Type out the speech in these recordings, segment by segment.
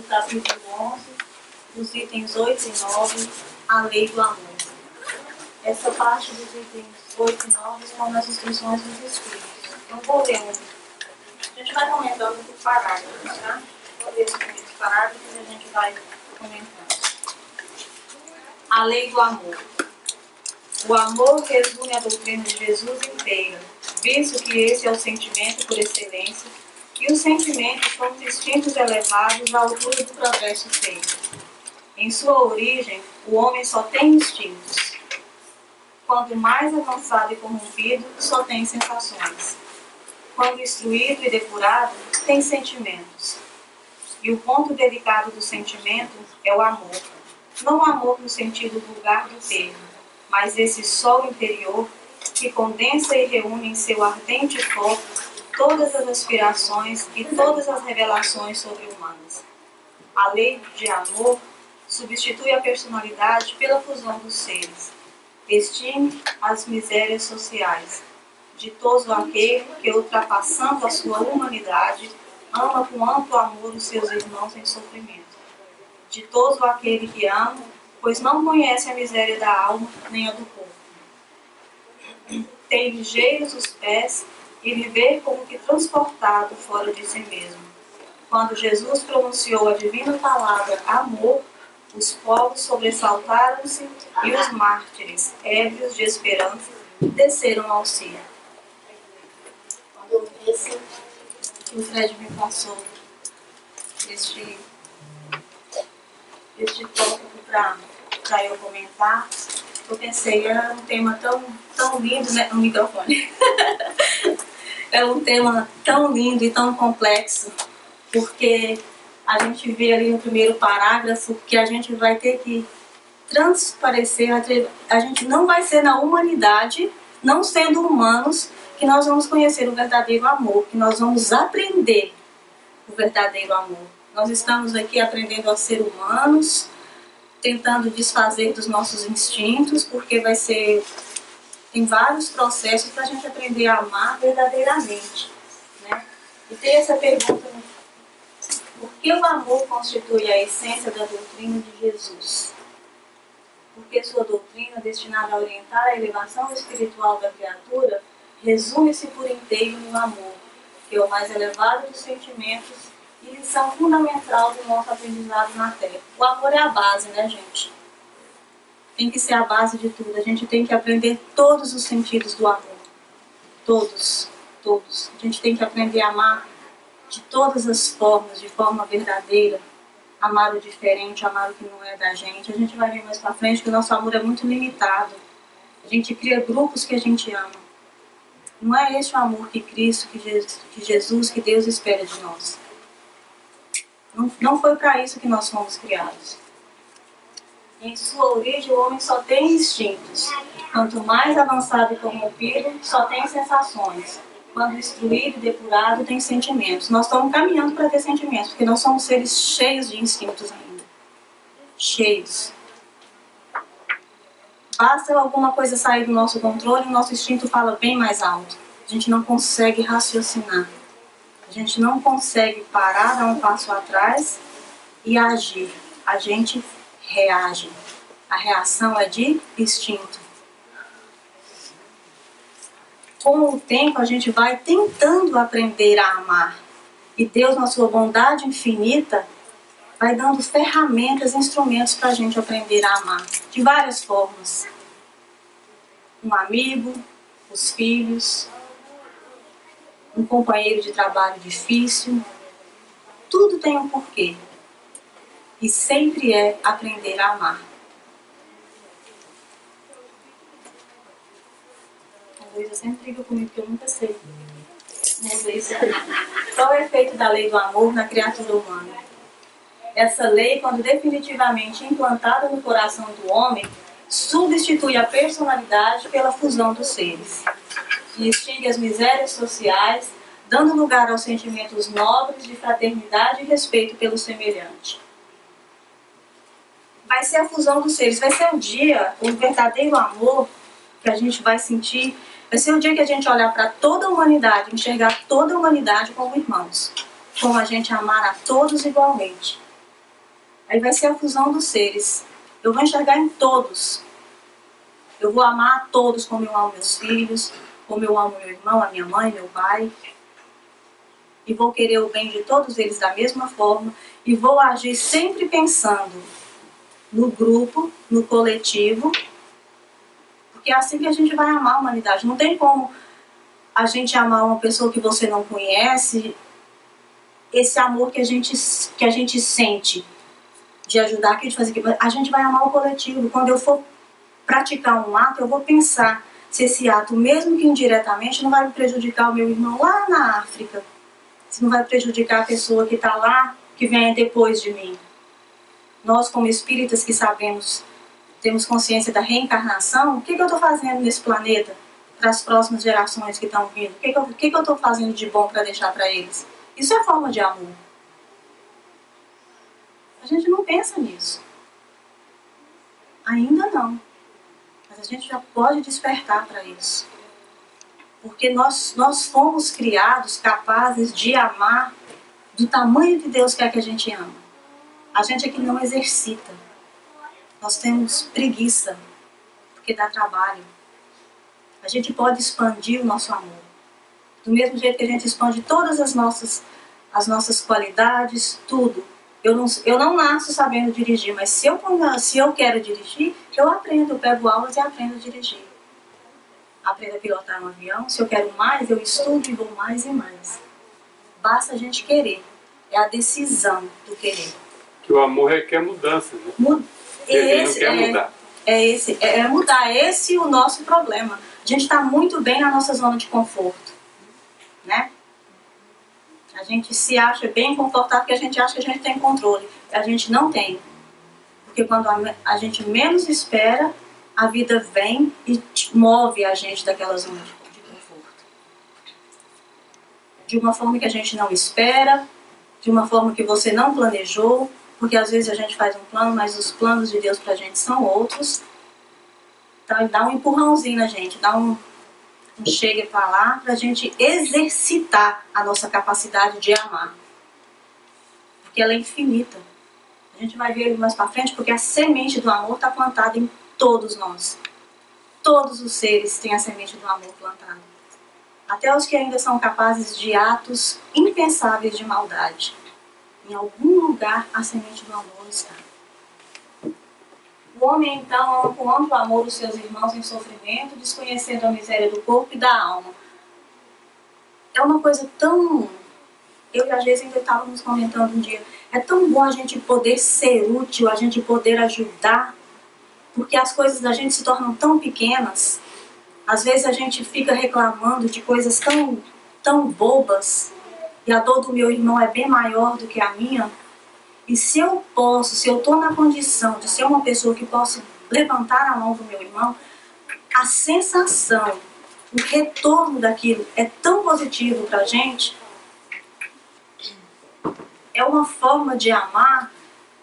capítulo 11, dos itens 8 e 9, a lei do amor. Essa parte dos itens 8 e 9 são nas instruções dos Espíritos. Então, vou ler um. A gente vai comentando por parágrafos, tá? Vou ler os primeiros parágrafos e a gente vai comentando. A lei do amor. O amor resume a doutrina de Jesus inteira, visto que esse é o sentimento por excelência, e os sentimentos são os instintos elevados à altura do progresso feito. Em sua origem, o homem só tem instintos. Quando mais avançado e corrompido, só tem sensações. Quando instruído e depurado, tem sentimentos. E o ponto delicado do sentimento é o amor. Não o amor no sentido vulgar do termo, mas esse sol interior que condensa e reúne em seu ardente foco todas as aspirações e todas as revelações sobre-humanas. A lei de amor substitui a personalidade pela fusão dos seres. Estime as misérias sociais. Ditoso aquele que, ultrapassando a sua humanidade, ama com amplo amor os seus irmãos em sofrimento. Ditoso aquele que ama, pois não conhece a miséria da alma nem a do corpo. Tem ligeiros os pés e viver como que transportado fora de si mesmo. Quando Jesus pronunciou a divina palavra amor, os povos sobressaltaram-se e os mártires, ébrios de esperança, desceram ao cielo. Quando eu vi esse que o Fred me passou, este tópico para eu comentar, eu pensei, era um tema tão lindo, né? No microfone. É um tema tão lindo e tão complexo, porque a gente vê ali no primeiro parágrafo que a gente vai ter que transparecer, a gente não vai ser na humanidade, não sendo humanos, que nós vamos conhecer o verdadeiro amor, que nós vamos aprender o verdadeiro amor. Nós estamos aqui aprendendo a ser humanos, tentando desfazer dos nossos instintos, porque tem vários processos para a gente aprender a amar verdadeiramente, né? E tem essa pergunta, por que o amor constitui a essência da doutrina de Jesus? Porque sua doutrina, destinada a orientar a elevação espiritual da criatura, resume-se por inteiro no amor, que é o mais elevado dos sentimentos e lição fundamental do nosso aprendizado na Terra. O amor é a base, né, gente? Tem que ser a base de tudo. A gente tem que aprender todos os sentidos do amor. Todos. A gente tem que aprender a amar de todas as formas, de forma verdadeira. Amar o diferente, amar o que não é da gente. A gente vai ver mais pra frente que o nosso amor é muito limitado. A gente cria grupos que a gente ama. Não é esse o amor que Cristo, que Jesus, que Deus espera de nós. Não foi para isso que nós fomos criados. Em sua origem, o homem só tem instintos. Quanto mais avançado e corrompido, só tem sensações. Quando instruído e depurado, tem sentimentos. Nós estamos caminhando para ter sentimentos, porque nós somos seres cheios de instintos ainda. Cheios. Basta alguma coisa sair do nosso controle e o nosso instinto fala bem mais alto. A gente não consegue raciocinar. A gente não consegue parar, dar um passo atrás e agir. A gente reage. A reação é de instinto. Com o tempo, a gente vai tentando aprender a amar. E Deus, na sua bondade infinita, vai dando ferramentas, instrumentos para a gente aprender a amar. De várias formas. Um amigo, os filhos, um companheiro de trabalho difícil. Tudo tem um porquê. E sempre é aprender a amar. A Luísa sempre briga comigo que eu nunca sei. Vamos ver isso aí. Qual é o efeito da lei do amor na criatura humana? Essa lei, quando definitivamente implantada no coração do homem, substitui a personalidade pela fusão dos seres. E extingue as misérias sociais, dando lugar aos sentimentos nobres de fraternidade e respeito pelo semelhante. Vai ser a fusão dos seres, vai ser o dia, o verdadeiro amor que a gente vai sentir, vai ser o dia que a gente olhar para toda a humanidade, enxergar toda a humanidade como irmãos, como a gente amar a todos igualmente. Aí vai ser a fusão dos seres. Eu vou enxergar em todos. Eu vou amar a todos como eu amo meus filhos, como eu amo meu irmão, a minha mãe, meu pai. E vou querer o bem de todos eles da mesma forma. E vou agir sempre pensando no grupo, no coletivo. Porque é assim que a gente vai amar a humanidade. Não tem como a gente amar uma pessoa que você não conhece, esse amor que a gente sente de ajudar, de fazer aquilo. A gente vai amar o coletivo. Quando eu for praticar um ato, eu vou pensar se esse ato, mesmo que indiretamente, não vai prejudicar o meu irmão lá na África, se não vai prejudicar a pessoa que está lá, que vem depois de mim. Nós, como espíritas que sabemos, temos consciência da reencarnação, o que eu estou fazendo nesse planeta para as próximas gerações que estão vindo? O que eu estou fazendo de bom para deixar para eles? Isso é forma de amor. A gente não pensa nisso. Ainda não. Mas a gente já pode despertar para isso. Porque nós fomos criados capazes de amar do tamanho que Deus quer que a gente ama. A gente é que não exercita. Nós temos preguiça, porque dá trabalho. A gente pode expandir o nosso amor. Do mesmo jeito que a gente expande todas as nossas qualidades, tudo. Eu não nasço sabendo dirigir, mas se eu quero dirigir, eu aprendo, eu pego aulas e aprendo a dirigir. Aprendo a pilotar um avião. Se eu quero mais, eu estudo e vou mais e mais. Basta a gente querer. É a decisão do querer. Que o amor requer mudança, né? Ele não quer mudar. É mudar. Esse é o nosso problema. A gente está muito bem na nossa zona de conforto, né? A gente se acha bem confortável porque a gente acha que a gente tem controle. A gente não tem. Porque quando a gente menos espera, a vida vem e move a gente daquela zona de conforto. De uma forma que a gente não espera, de uma forma que você não planejou, porque às vezes a gente faz um plano, mas os planos de Deus pra gente são outros. Então dá um empurrãozinho na gente, dá um chega pra lá, pra gente exercitar a nossa capacidade de amar. Porque ela é infinita. A gente vai ver mais pra frente, porque a semente do amor está plantada em todos nós. Todos os seres têm a semente do amor plantada. Até os que ainda são capazes de atos impensáveis de maldade. Em algum lugar a semente do amor está. O homem, então, ama com amplo amor os seus irmãos em sofrimento, desconhecendo a miséria do corpo e da alma. É uma coisa tão... Eu e a Geisa ainda estávamos comentando um dia. É tão bom a gente poder ser útil, a gente poder ajudar, porque as coisas da gente se tornam tão pequenas. Às vezes a gente fica reclamando de coisas tão bobas, e a dor do meu irmão é bem maior do que a minha. E se eu estou na condição de ser uma pessoa que possa levantar a mão do meu irmão, a sensação, o retorno daquilo é tão positivo pra gente. É uma forma de amar.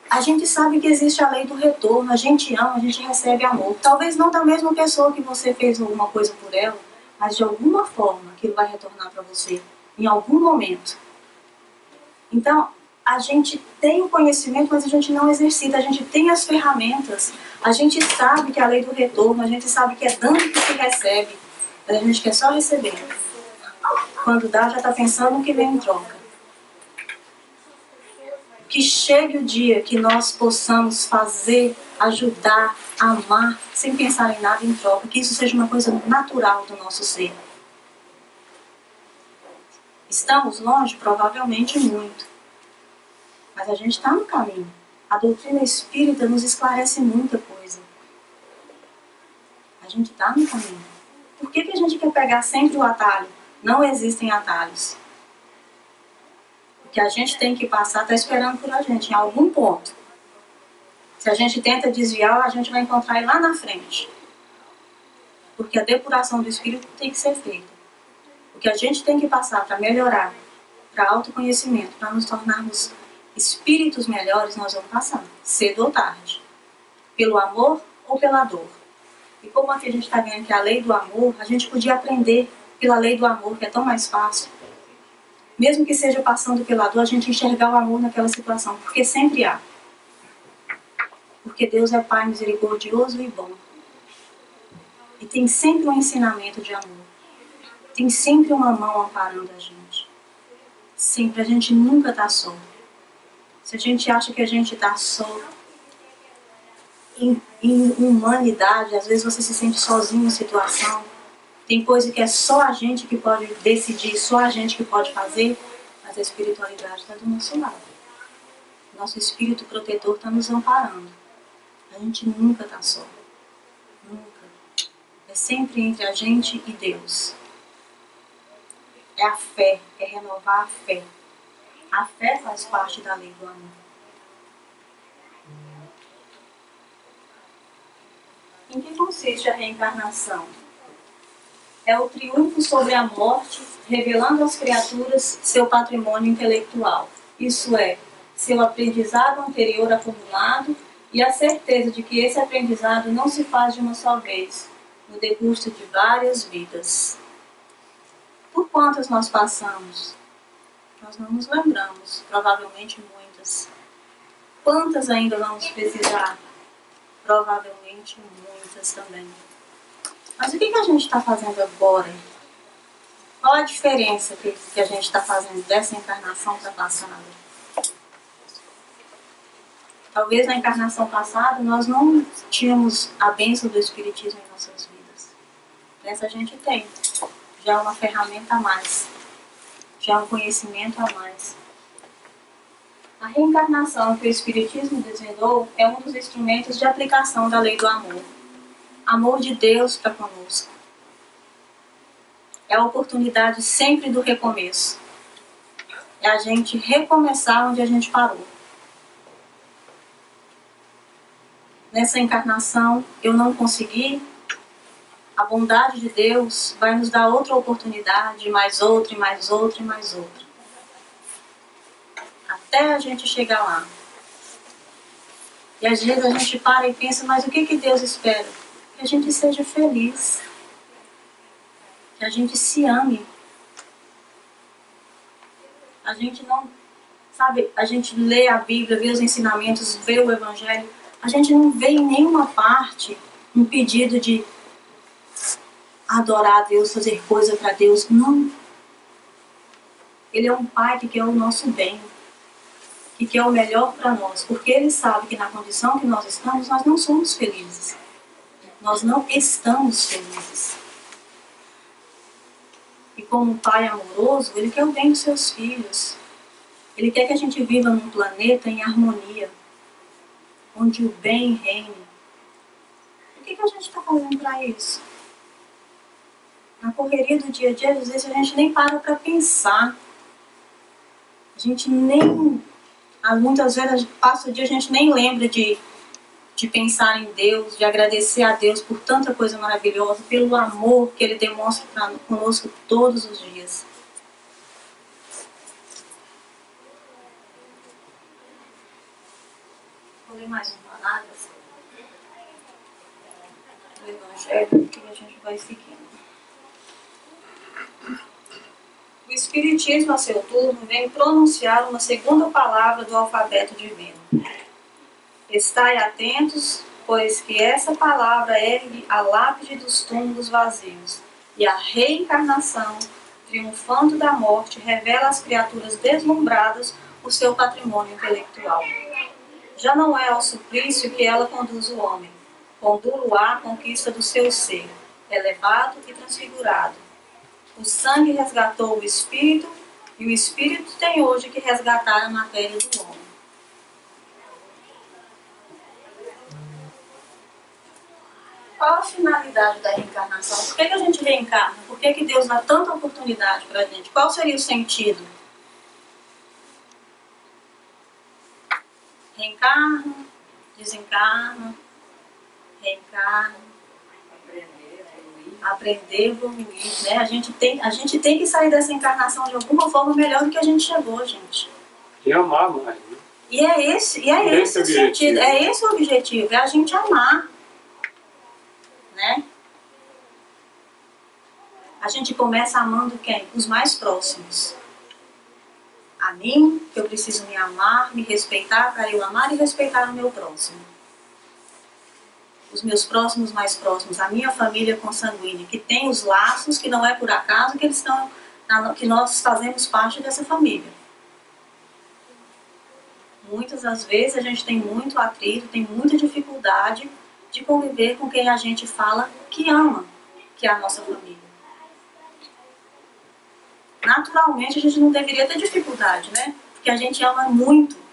A gente sabe que existe a lei do retorno, a gente ama, a gente recebe amor. Talvez não da mesma pessoa que você fez alguma coisa por ela, mas de alguma forma aquilo vai retornar para você, em algum momento. Então, a gente tem o conhecimento, mas a gente não exercita, a gente tem as ferramentas, a gente sabe que é a lei do retorno, a gente sabe que é dando que se recebe, mas a gente quer só receber. Quando dá, já está pensando no que vem em troca. Que chegue o dia que nós possamos fazer, ajudar, amar, sem pensar em nada em troca. Que isso seja uma coisa natural do nosso ser. Estamos longe? Provavelmente muito. Mas a gente está no caminho. A doutrina espírita nos esclarece muita coisa. A gente está no caminho. Por que a gente quer pegar sempre o atalho? Não existem atalhos. O que a gente tem que passar está esperando por a gente, em algum ponto. Se a gente tenta desviar, a gente vai encontrar ele lá na frente. Porque a depuração do espírito tem que ser feita. O que a gente tem que passar para melhorar, para autoconhecimento, para nos tornarmos espíritos melhores, nós vamos passar, cedo ou tarde. Pelo amor ou pela dor. E como aqui a gente está vendo que a lei do amor, a gente podia aprender pela lei do amor, que é tão mais fácil. Mesmo que seja passando pela dor, a gente enxergar o amor naquela situação, porque sempre há. Porque Deus é Pai misericordioso e bom. E tem sempre um ensinamento de amor. Tem sempre uma mão amparando a gente. Sempre, a gente nunca está só. Se a gente acha que a gente está só, em humanidade, às vezes você se sente sozinho em situação, tem coisa que é só a gente que pode decidir, só a gente que pode fazer, mas a espiritualidade está do nosso lado. Nosso espírito protetor está nos amparando. A gente nunca está só. Nunca. É sempre entre a gente e Deus. É a fé, é renovar a fé. A fé faz parte da lei do amor. Em que consiste a reencarnação? É o triunfo sobre a morte, revelando às criaturas seu patrimônio intelectual. Isso é, seu aprendizado anterior acumulado e a certeza de que esse aprendizado não se faz de uma só vez, no decurso de várias vidas. Por quantas nós passamos? Nós não nos lembramos, provavelmente muitas. Quantas ainda vamos precisar? Provavelmente muitas também. Mas o que a gente está fazendo agora? Qual a diferença que a gente está fazendo dessa encarnação para a passada? Talvez na encarnação passada nós não tínhamos a bênção do Espiritismo em nossas vidas. Nessa a gente tem. Já é uma ferramenta a mais. Já é um conhecimento a mais. A reencarnação que o Espiritismo desvendou é um dos instrumentos de aplicação da lei do amor. Amor de Deus para conosco. É a oportunidade sempre do recomeço. É a gente recomeçar onde a gente parou. Nessa encarnação eu não consegui, a bondade de Deus vai nos dar outra oportunidade, mais outra, e mais outra, e mais outra. Até a gente chegar lá. E às vezes a gente para e pensa, mas o que Deus espera? Que a gente seja feliz. Que a gente se ame. A gente não, sabe, a gente lê a Bíblia, vê os ensinamentos, vê o Evangelho, a gente não vê em nenhuma parte um pedido de adorar a Deus, fazer coisa para Deus. Não. Ele é um Pai que quer o nosso bem, que quer o melhor para nós, porque Ele sabe que na condição que nós estamos, nós não somos felizes. Nós não estamos felizes. E como um Pai amoroso, Ele quer o bem dos seus filhos. Ele quer que a gente viva num planeta em harmonia, onde o bem reine. O que a gente está fazendo para isso? Na correria do dia a dia, às vezes a gente nem para pensar. A gente nem... Muitas vezes passa o dia, a gente nem lembra de pensar em Deus, de agradecer a Deus por tanta coisa maravilhosa, pelo amor que Ele demonstra conosco todos os dias. Vou ler mais um parágrafo do Evangelho que a gente vai seguindo. O Espiritismo, a seu turno, vem pronunciar uma segunda palavra do alfabeto divino. Estai atentos, pois que essa palavra ergue a lápide dos túmulos vazios, e a reencarnação, triunfando da morte, revela às criaturas deslumbradas o seu patrimônio intelectual. Já não é ao suplício que ela conduz o homem, condulo-á à conquista do seu ser, elevado e transfigurado. O sangue resgatou o espírito, e o espírito tem hoje que resgatar a matéria do homem. Qual a finalidade da reencarnação? Por que a gente reencarna? Por que Deus dá tanta oportunidade para a gente? Qual seria o sentido? Reencarna, desencarna, reencarna, aprender, evoluir, né? A gente tem que sair dessa encarnação de alguma forma melhor do que a gente chegou, gente. E amar mais, né? E é esse o sentido, é esse o objetivo, é a gente amar, né? A gente começa amando quem? Os mais próximos. A mim, que eu preciso me amar, me respeitar, para eu amar e respeitar o meu próximo. os meus próximos mais próximos, a minha família consanguínea, que tem os laços, que não é por acaso que eles estão, que nós fazemos parte dessa família. Muitas das vezes a gente tem muito atrito, tem muita dificuldade de conviver com quem a gente fala que ama, que é a nossa família. Naturalmente a gente não deveria ter dificuldade, né? Porque a gente ama muito.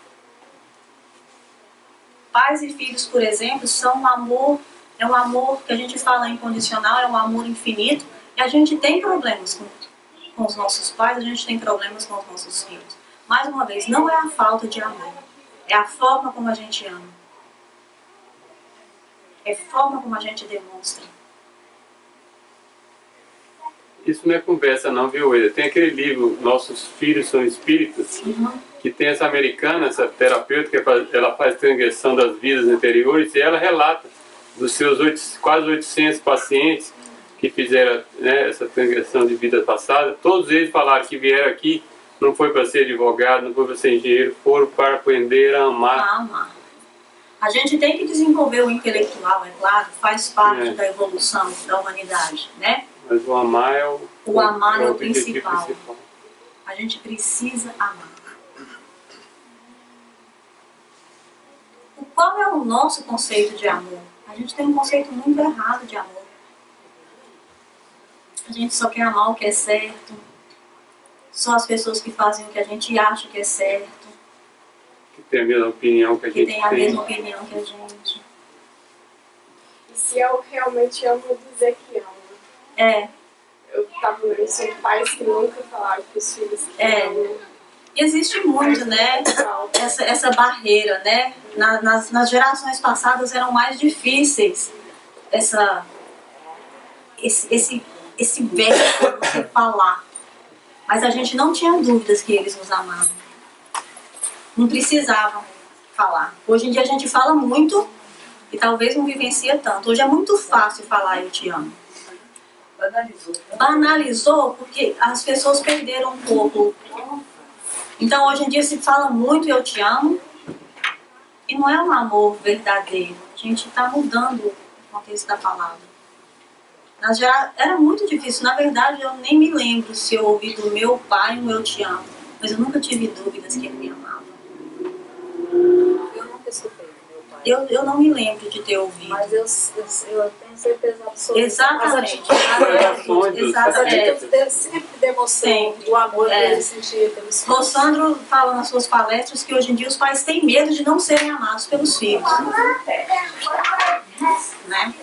Pais e filhos, por exemplo, são um amor, é um amor que a gente fala incondicional, é um amor infinito, e a gente tem problemas com os nossos pais, a gente tem problemas com os nossos filhos. Mais uma vez, não é a falta de amor, é a forma como a gente ama. É a forma como a gente demonstra. Isso não é conversa não, viu, Eda? Tem aquele livro, Nossos Filhos São Espíritos, que tem essa americana, essa terapeuta, que ela faz transgressão das vidas anteriores, e ela relata dos seus quase 800 pacientes que fizeram, né, essa transgressão de vida passada. Todos eles falaram que vieram aqui, não foi para ser advogado, não foi para ser engenheiro, foram para aprender a amar. A amar. A gente tem que desenvolver o intelectual, é claro, faz parte da evolução da humanidade, né? Mas o amar é o amar é o principal. A gente precisa amar. Qual é o nosso conceito de amor? A gente tem um conceito muito errado de amor. A gente só quer amar o que é certo. Só as pessoas que fazem o que a gente acha que é certo. Que tem a mesma opinião que a gente tem. Que tem a mesma opinião que a gente. E se eu realmente amo, dizer que amo. É. Eu tava vendo, são pais que nunca falaram para os filhos que amam. E existe muito, né, essa barreira, né? Nas gerações passadas eram mais difíceis esse verbo para você falar. Mas a gente não tinha dúvidas que eles nos amavam. Não precisavam falar. Hoje em dia a gente fala muito e talvez não vivencia tanto. Hoje é muito fácil falar eu te amo. Banalizou porque as pessoas perderam um pouco. Então hoje em dia se fala muito eu te amo e não é um amor verdadeiro. A gente está mudando o contexto da palavra. Era muito difícil. Na verdade eu nem me lembro se eu ouvi do meu pai um eu te amo. Mas eu nunca tive dúvidas que ele me amava. Eu nunca escutei do meu pai. Eu não me lembro de ter ouvido. Mas eu tenho certeza absoluta. Exatamente. As atitudes dele sempre demonstram o amor que ele sentia pelos filhos. Rossandro fala nas suas palestras que hoje em dia os pais têm medo de não serem amados pelos filhos. Né?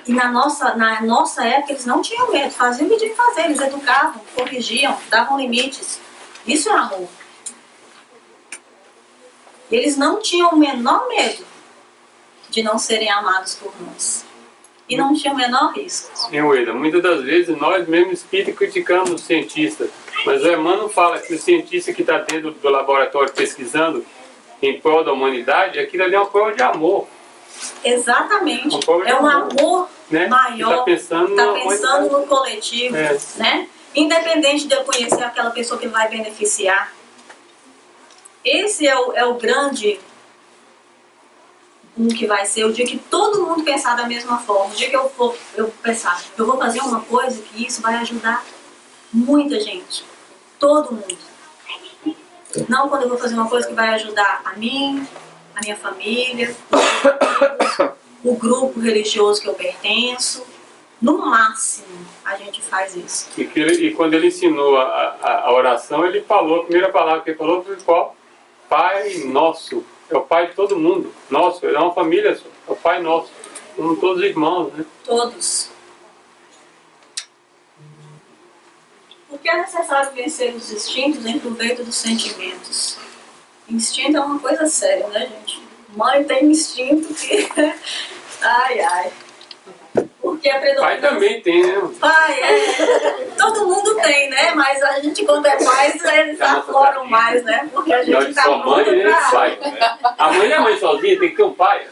E na nossa época eles não tinham medo, faziam o que tinham que fazer, eles educavam, corrigiam, davam limites. Isso é amor. Eles não tinham o menor medo de não serem amados por nós. E não tinham o menor risco. Sim, Ueda, muitas das vezes nós mesmos espíritos criticamos o cientista, mas o Emmanuel fala que o cientista que está dentro do laboratório pesquisando em prol da humanidade, aquilo ali é uma prova de amor. Exatamente. É um amor, né, maior, está pensando no coletivo, né? Independente de eu conhecer aquela pessoa que vai beneficiar. Esse é o grande que vai ser o dia que todo mundo pensar da mesma forma. O dia que eu pensar, eu vou fazer uma coisa que isso vai ajudar muita gente. Todo mundo. Não quando eu vou fazer uma coisa que vai ajudar a mim, a minha família, o grupo religioso que eu pertenço. No máximo, a gente faz isso. E quando ele ensinou a oração, ele falou, a primeira palavra que ele falou foi qual? Pai Nosso. É o Pai de todo mundo. Nosso, é uma família só. É o Pai Nosso. Somos todos irmãos, né? Todos. Porque é necessário vencer os instintos em proveito dos sentimentos. Instinto é uma coisa séria, né, gente? Mãe tem instinto que... Ai, ai. Porque a predominância... Pai também tem, né? Pai, todo mundo tem, né? Mas a gente, quando é mais, eles afloram mais, né? Porque a gente tá só mãe, né? Pai, né? A mãe não é mãe sozinha, tem que ter um pai.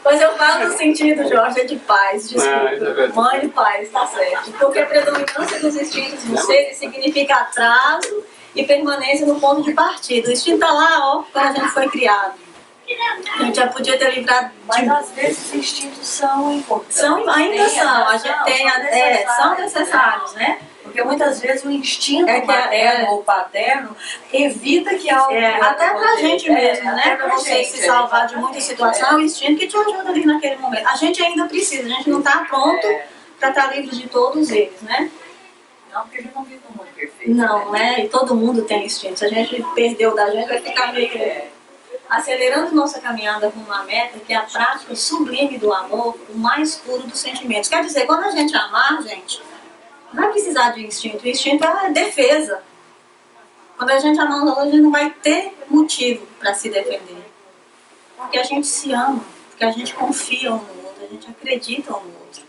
Mas eu falo no sentido, Jorge, é de pais, desculpa. Mãe e pai, está certo. Porque a predominância dos instintos no ser significa atraso e permanência no ponto de partida. O instinto está lá, ó, quando a gente foi criado. A gente já podia ter livrado. Mas às vezes os instintos são importantes. Ainda são. A gente tem, são necessários, né? Porque muitas vezes o instinto materno ou paterno evita que algo... até pra gente mesmo, né? Pra você se salvar de muita situação, é o instinto que te ajuda ali naquele momento. A gente ainda precisa, a gente não tá pronto para estar livre de todos eles, né? Não, porque a gente não vive no mundo perfeito. Não, né? E todo mundo tem instinto. Se a gente perdeu da gente, vai ficar meio... acelerando nossa caminhada com uma meta que é a prática sublime do amor, o mais puro dos sentimentos. Quer dizer, quando a gente amar, gente, não vai precisar de instinto. O instinto é defesa. Quando a gente amar, a gente não vai ter motivo para se defender. Porque a gente se ama, porque a gente confia um no outro, a gente acredita um no outro.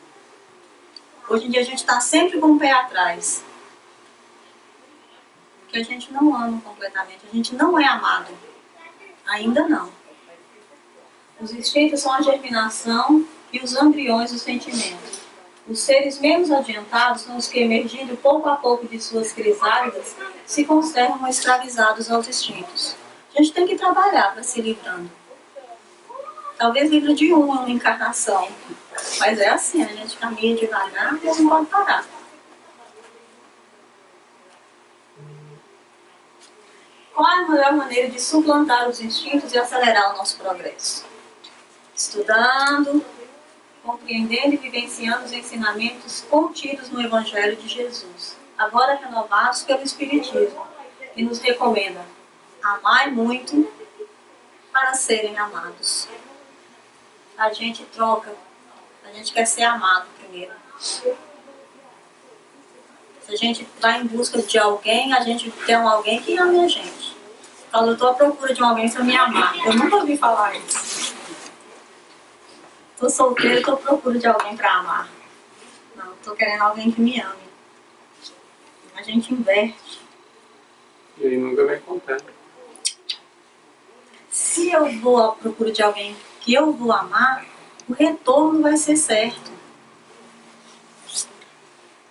Hoje em dia a gente está sempre com o pé atrás. Porque a gente não ama completamente, a gente não é amado. Ainda não. Os instintos são a germinação e os embriões dos sentimentos. Os seres menos adiantados são os que, emergindo pouco a pouco de suas crisálidas, se conservam escravizados aos instintos. A gente tem que trabalhar para se livrando. Talvez livre de uma encarnação. Mas é assim, a gente caminha devagar e não pode parar. Qual é a melhor maneira de suplantar os instintos e acelerar o nosso progresso? Estudando, compreendendo e vivenciando os ensinamentos contidos no Evangelho de Jesus, agora renovados pelo Espiritismo, que nos recomenda: amai muito para serem amados. A gente troca, a gente quer ser amado primeiro. Se a gente vai em busca de alguém, a gente quer alguém que ame a gente. Fala, eu estou à procura de alguém para me amar. Eu nunca ouvi falar isso. Estou solteira, estou à procura de alguém para amar. Não, estou querendo alguém que me ame. A gente inverte. E aí nunca vai contar. Se eu vou à procura de alguém que eu vou amar, o retorno vai ser certo.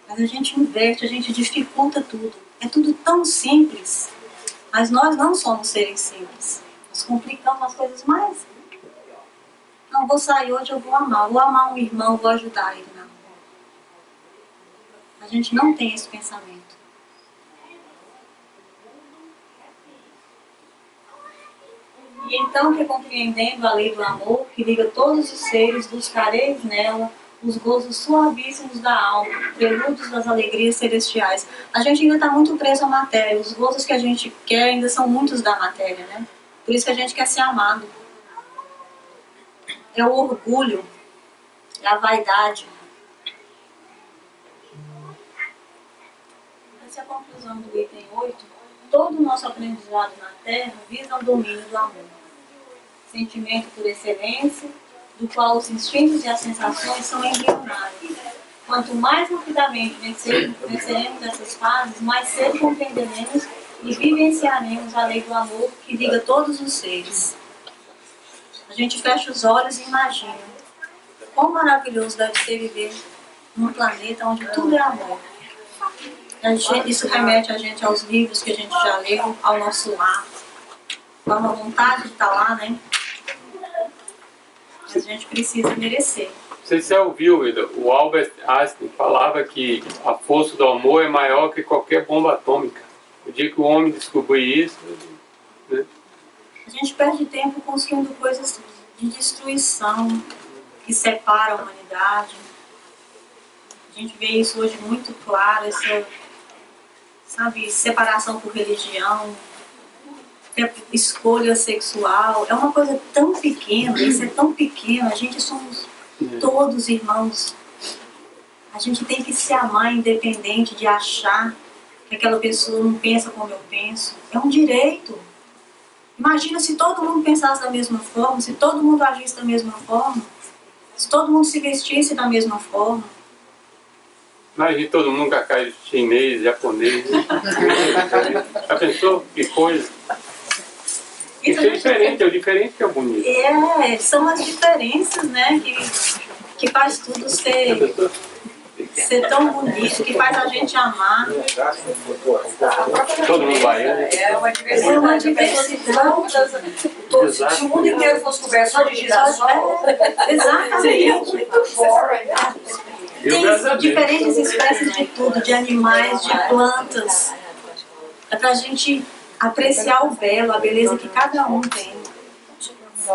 Mas a gente inverte, a gente dificulta tudo. É tudo tão simples. Mas nós não somos seres simples. Nós complicamos as coisas mais. Não, vou sair hoje, eu vou amar um irmão, vou ajudar ele. Não. A gente não tem esse pensamento. E então que, compreendendo a lei do amor, que liga todos os seres, buscareis nela os gozos suavíssimos da alma, prelúdios das alegrias celestiais. A gente ainda está muito preso à matéria. Os gozos que a gente quer ainda são muitos da matéria, né? Por isso que a gente quer ser amado. É o orgulho, é a vaidade. Essa é a conclusão do item 8. Todo o nosso aprendizado na Terra visa o domínio do amor. Sentimento por excelência, do qual os instintos e as sensações são embrionários. Quanto mais rapidamente venceremos essas fases, mais cedo compreenderemos e vivenciaremos a lei do amor que liga todos os seres. A gente fecha os olhos e imagina quão maravilhoso deve ser viver num planeta onde tudo é amor. Isso remete a gente aos livros que a gente já leu, ao nosso lar. Dá uma vontade de estar lá, né? Mas a gente precisa merecer. Não sei se você ouviu, Ida, o Albert Einstein falava que a força do amor é maior que qualquer bomba atômica. O dia que o homem descobrir isso, né? A gente perde tempo construindo coisas de destruição que separam a humanidade. A gente vê isso hoje muito claro, essa, separação por religião, escolha sexual. É uma coisa tão pequena, isso é tão pequeno, a gente somos todos irmãos. A gente tem que se amar independente de achar que aquela pessoa não pensa como eu penso. É um direito. Imagina se todo mundo pensasse da mesma forma, se todo mundo agisse da mesma forma, se todo mundo se vestisse da mesma forma. Imagina todo mundo com a cara de chinês, japonês. Já pensou? Que coisa? Isso é diferente, é o diferente que é bonito. São as diferenças, né, que faz tudo ser ser tão bonito, que faz a gente amar. Todo mundo baiano. É uma É uma diversidade. Se o mundo inteiro fosse coberto só de girassol, Exatamente. E o verdadeiro. Tem diferentes espécies de tudo, de animais, de plantas. É pra gente apreciar o belo, a beleza que cada um tem.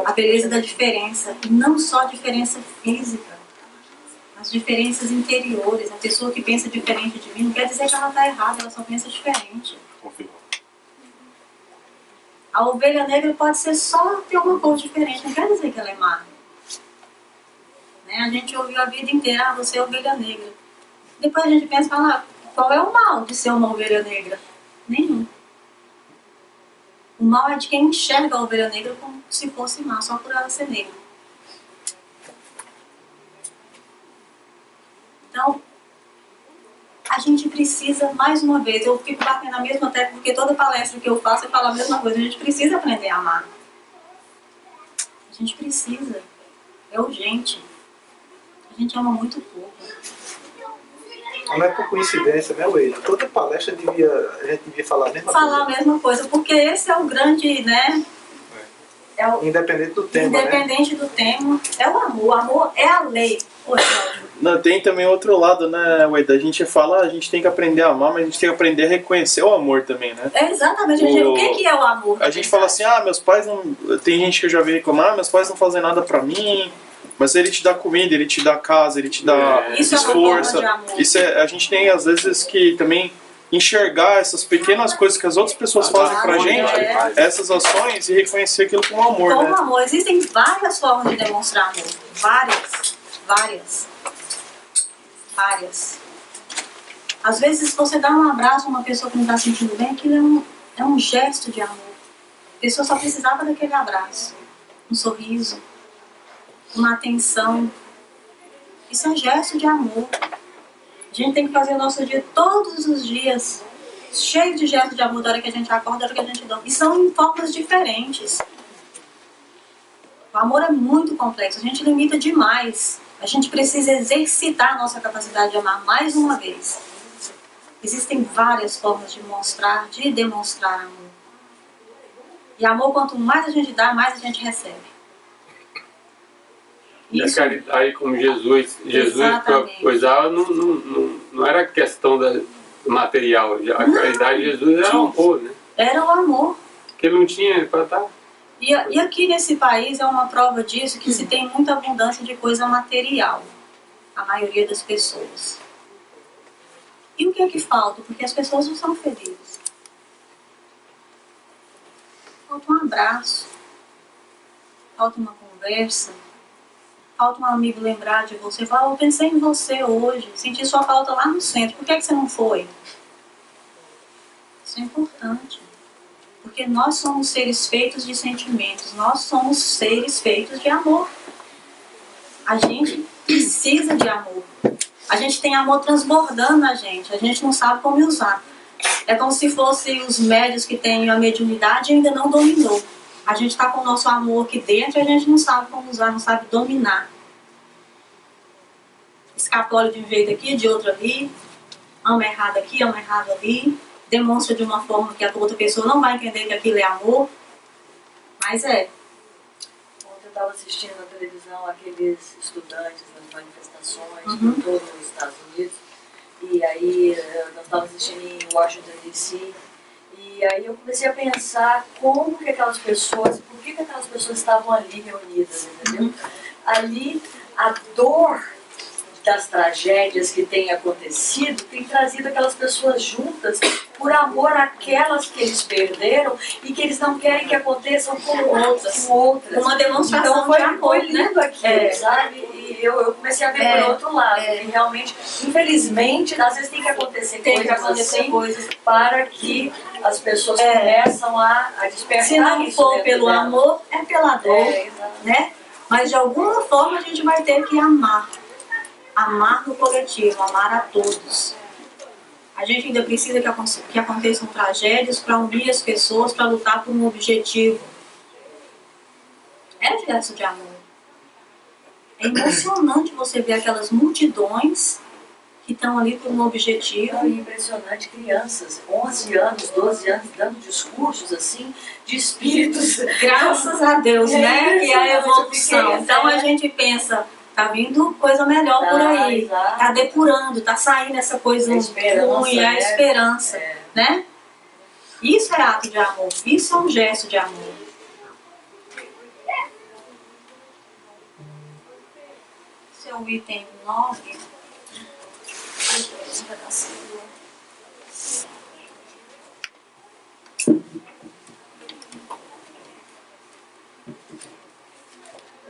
A beleza da diferença. E não só diferença física, mas diferenças interiores. A pessoa que pensa diferente de mim não quer dizer que ela está errada, ela só pensa diferente. A ovelha negra pode ser só ter uma cor diferente, não quer dizer que ela é má. Né? A gente ouviu a vida inteira, você é ovelha negra. Depois a gente pensa e fala, qual é o mal de ser uma ovelha negra? Nenhum. O mal é de quem enxerga a ovelha negra como se fosse má, só por ela ser negra. Então, a gente precisa, mais uma vez, eu fico batendo na mesma tecla, porque toda palestra que eu faço eu falo a mesma coisa, a gente precisa aprender a amar. A gente precisa. É urgente. A gente ama muito pouco. Não é por coincidência, né, Wade? Toda palestra a gente devia falar a mesma coisa. Falar a mesma coisa, porque esse é o grande, né? É o, independente do tema, independente do tema, é o amor. O amor é a lei. Oi, Cláudio. Não, tem também outro lado, né, Wade? A gente fala, a gente tem que aprender a amar, mas a gente tem que aprender a reconhecer o amor também, né? É exatamente. O que é o amor? A gente fala assim, meus pais não... Tem gente que eu já vi reclamar, meus pais não fazem nada pra mim, mas ele te dá comida, ele te dá casa, ele te dá Isso esforço. É uma forma de amor. Isso a gente tem, às vezes, que também enxergar essas pequenas coisas que as outras pessoas fazem pra gente, essas ações, e reconhecer aquilo como amor, como né? amor. Existem várias formas de demonstrar amor. Várias. Às vezes você dá um abraço a uma pessoa que não está se sentindo bem, aquilo é um gesto de amor. A pessoa só precisava daquele abraço, um sorriso, uma atenção. Isso é um gesto de amor. A gente tem que fazer o nosso dia todos os dias cheio de gestos de amor, da hora que a gente acorda, da hora que a gente dorme. E são em formas diferentes. O amor é muito complexo, a gente limita demais. A gente precisa exercitar a nossa capacidade de amar mais uma vez. Existem várias formas de mostrar, de demonstrar amor. E amor, quanto mais a gente dá, mais a gente recebe. Isso. Aí como Jesus coisava, não era questão do material. A caridade de Jesus era o amor, né? Era o amor. Porque ele não tinha para dar. E aqui nesse país é uma prova disso, que se tem muita abundância de coisa material. A maioria das pessoas. E o que é que falta? Porque as pessoas não são felizes. Falta um abraço. Falta uma conversa. Falta um amigo lembrar de você. Falar, eu pensei em você hoje. Senti sua falta lá no centro. Por que você não foi? Isso é importante. Porque nós somos seres feitos de sentimentos. Nós somos seres feitos de amor. A gente precisa de amor. A gente tem amor transbordando na gente. A gente não sabe como usar. É como se fossem os médios que têm a mediunidade e ainda não dominou. A gente está com o nosso amor aqui dentro e a gente não sabe como usar, não sabe dominar. Escapole de um jeito aqui, de outro ali. Ama errado aqui, ama errado ali. Demonstra de uma forma que a outra pessoa não vai entender que aquilo é amor. Mas é. Ontem eu estava assistindo na televisão aqueles estudantes nas manifestações por todos os Estados Unidos. E aí nós estávamos assistindo em Washington, D.C. E aí eu comecei a pensar como que aquelas pessoas, por que aquelas pessoas estavam ali reunidas, entendeu? Ali a dor das tragédias que têm acontecido tem trazido aquelas pessoas juntas por amor àquelas que eles perderam e que eles não querem que aconteçam com outras. Uma demonstração então, de amor, foi lindo né? aqui, sabe? E eu comecei a ver por outro lado. E realmente, infelizmente, às vezes tem que acontecer coisas para que as pessoas começam a despertar. Se não for pelo amor, é pela dor, né? Mas de alguma forma a gente vai ter que amar. Amar no coletivo, amar a todos. A gente ainda precisa que aconteçam tragédias para unir as pessoas, para lutar por um objetivo. É gesto de amor. É emocionante você ver aquelas multidões que estão ali por um objetivo. É impressionante, crianças, 11 anos, 12 anos, dando discursos assim, de espíritos. Graças a Deus, né? Que é a evolução. Então a gente pensa, tá vindo coisa melhor por aí. Tá depurando, tá saindo essa coisa ruim, a esperança, né? Isso é ato de amor, isso é um gesto de amor. Esse é o item 9.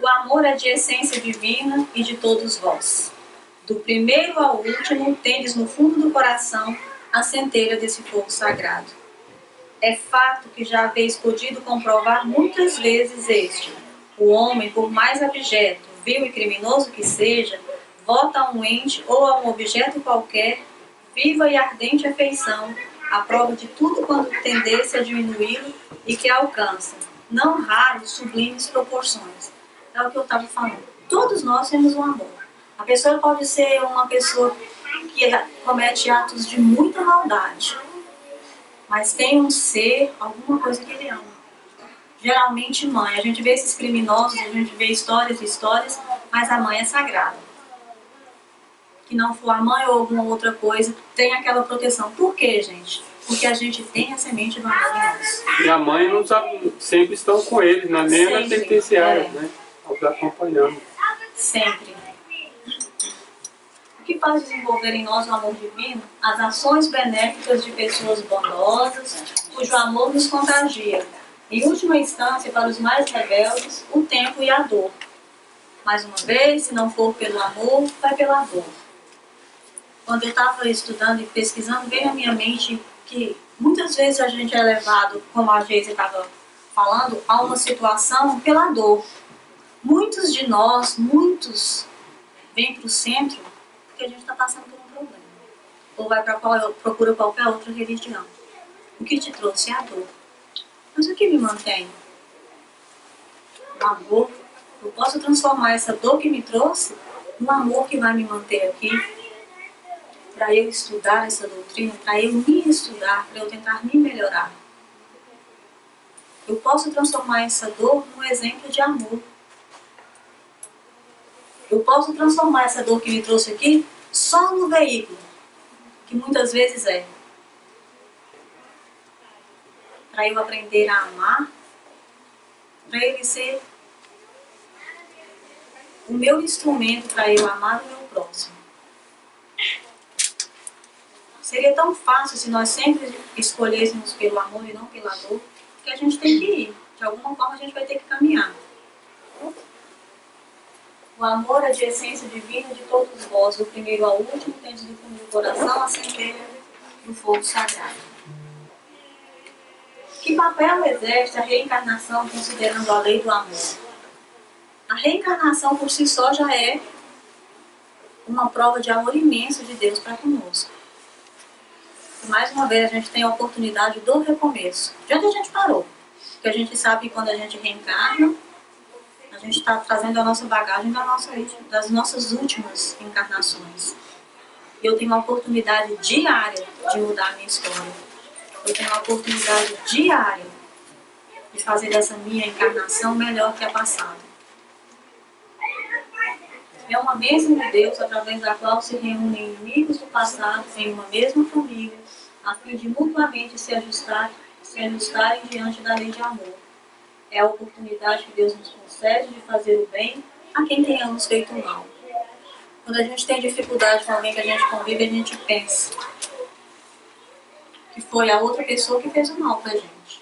O amor é de essência divina e de todos vós. Do primeiro ao último, tendes no fundo do coração a centelha desse fogo sagrado. É fato que já haveis podido comprovar muitas vezes este. O homem, por mais abjeto, vil e criminoso que seja, vota a um ente ou a um objeto qualquer, viva e ardente afeição, à prova de tudo quando tendesse a diminuí-lo e que alcança, não raro, sublimes proporções. É o que eu estava falando. Todos nós temos um amor. A pessoa pode ser uma pessoa que comete atos de muita maldade, mas tem um ser, alguma coisa que ele ama. Geralmente mãe. A gente vê esses criminosos, a gente vê histórias e histórias, mas a mãe é sagrada. Que não for a mãe ou alguma outra coisa, tem aquela proteção. Por quê, gente? Porque a gente tem a semente do amor em nós. E a mãe não sempre estão com eles, nem nas penitenciárias, né? Os acompanhando. Sempre. O que faz desenvolver em nós o amor divino? As ações benéficas de pessoas bondosas, cujo amor nos contagia. Em última instância, para os mais rebeldes, o tempo e a dor. Mais uma vez, se não for pelo amor, vai pela dor. Quando eu estava estudando e pesquisando, veio à minha mente que muitas vezes a gente é levado, como a Geise estava falando, a uma situação pela dor. Muitos de nós, vêm para o centro porque a gente está passando por um problema. Ou vai procura qualquer outra religião. O que te trouxe é a dor. Mas o que me mantém? O amor. Eu posso transformar essa dor que me trouxe num amor que vai me manter aqui, para eu estudar essa doutrina, para eu me estudar, para eu tentar me melhorar. Eu posso transformar essa dor num exemplo de amor. Eu posso transformar essa dor que me trouxe aqui só no veículo, que muitas vezes é. Para eu aprender a amar, para ele ser o meu instrumento para eu amar o meu próximo. Seria tão fácil se nós sempre escolhêssemos pelo amor e não pela dor, que a gente tem que ir. De alguma forma a gente vai ter que caminhar. O amor é de essência divina de todos vós, do primeiro ao último, tendes do fundo do coração a centelha do fogo sagrado. Que papel exerce a reencarnação considerando a lei do amor? A reencarnação por si só já é uma prova de amor imenso de Deus para conosco. E mais uma vez a gente tem a oportunidade do recomeço. De onde a gente parou? Porque a gente sabe que quando a gente reencarna, a gente está trazendo a nossa bagagem das nossas últimas encarnações. E eu tenho uma oportunidade diária de mudar a minha história. Eu tenho uma oportunidade diária de fazer dessa minha encarnação melhor que a passada. É uma bênção de Deus através da qual se reúnem inimigos do passado em uma mesma família, a fim de mutuamente se ajustarem diante da lei de amor. É a oportunidade que Deus nos concede de fazer o bem a quem tenhamos feito o mal. Quando a gente tem dificuldade com alguém que a gente convive, a gente pensa que foi a outra pessoa que fez o mal pra gente.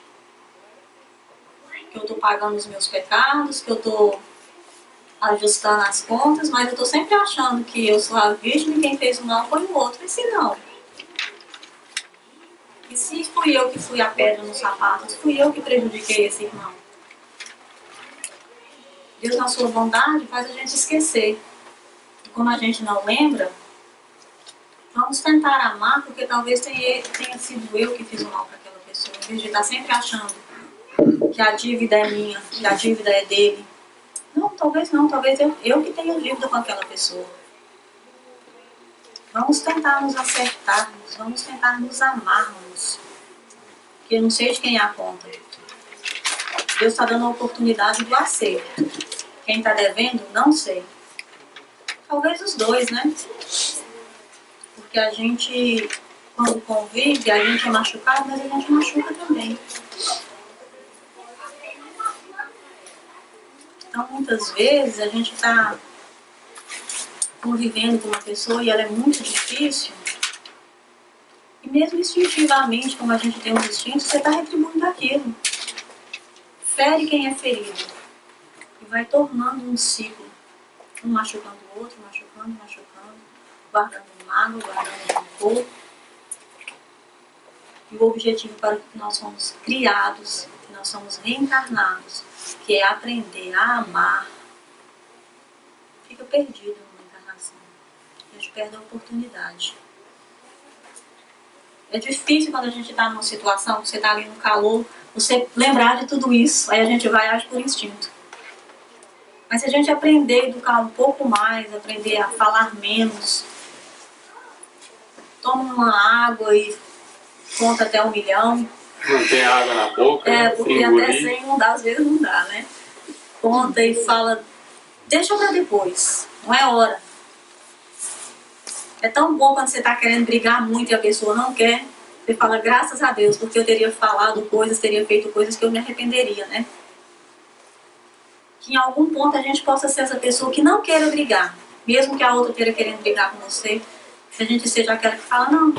Que eu estou pagando os meus pecados, que eu estou ajustando as contas, mas eu estou sempre achando que eu sou a vítima e quem fez o mal foi o outro. E se não? E se fui eu que fui a pedra no sapato, se fui eu que prejudiquei esse irmão? Deus, na sua bondade, faz a gente esquecer. E como a gente não lembra, vamos tentar amar, porque talvez tenha sido eu que fiz o mal para aquela pessoa. Em vez de estar sempre achando que a dívida é minha, que a dívida é dele. Não, talvez eu que tenha dívida com aquela pessoa. Vamos tentar nos acertarmos, vamos tentar nos amarmos. Porque eu não sei de quem é a conta. Deus está dando a oportunidade do acerto. Quem está devendo, não sei. Talvez os dois, né? Porque a gente, quando convive, a gente é machucado, mas a gente machuca também. Então, muitas vezes, a gente está convivendo com uma pessoa e ela é muito difícil. E mesmo instintivamente, como a gente tem um instinto, você está retribuindo aquilo. Fere quem é ferido. E vai tornando um ciclo. Um machucando o outro, machucando, guardando mágoa, guardando rancor. E o objetivo para o que nós somos criados, que nós somos reencarnados, que é aprender a amar, fica perdido numa encarnação. A gente perde a oportunidade. É difícil quando a gente está numa situação, você está ali no calor, você lembrar de tudo isso, aí a gente vai e age por instinto. Mas se a gente aprender a educar um pouco mais, aprender a falar menos, toma uma água e conta até 1 milhão. Não tem água na boca, Porque até 100 não dá, às vezes não dá, né? Conta e fala, deixa pra depois, não é hora. É tão bom quando você está querendo brigar muito e a pessoa não quer. Você fala, graças a Deus, porque eu teria falado coisas, teria feito coisas que eu me arrependeria, né? Que em algum ponto a gente possa ser essa pessoa que não queira brigar. Mesmo que a outra esteja querendo brigar com você, que a gente seja aquela que fala, não,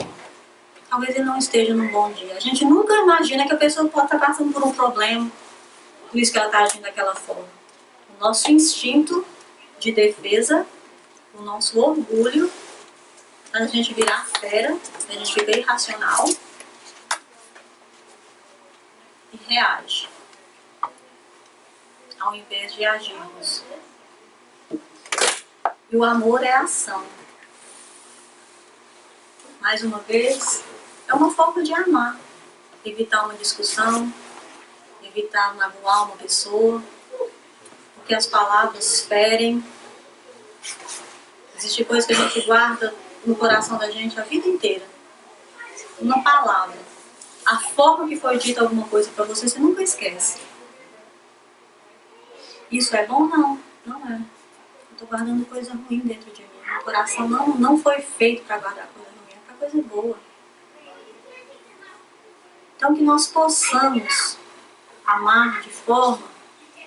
talvez ele não esteja num bom dia. A gente nunca imagina que a pessoa pode estar passando por um problema, por isso que ela está agindo daquela forma. O nosso instinto de defesa, o nosso orgulho, a gente virar fera, a gente fica irracional e reage, ao invés de agirmos. E o amor é ação. Mais uma vez, é uma forma de amar. Evitar uma discussão, evitar magoar uma pessoa, porque as palavras ferem. Existe coisa que a gente guarda no coração da gente a vida inteira. Uma palavra. A forma que foi dita alguma coisa para você, você nunca esquece. Isso é bom? Não. Não é. Eu estou guardando coisa ruim dentro de mim. Meu coração não foi feito para guardar coisa ruim, é para coisa boa. Então que nós possamos amar de forma,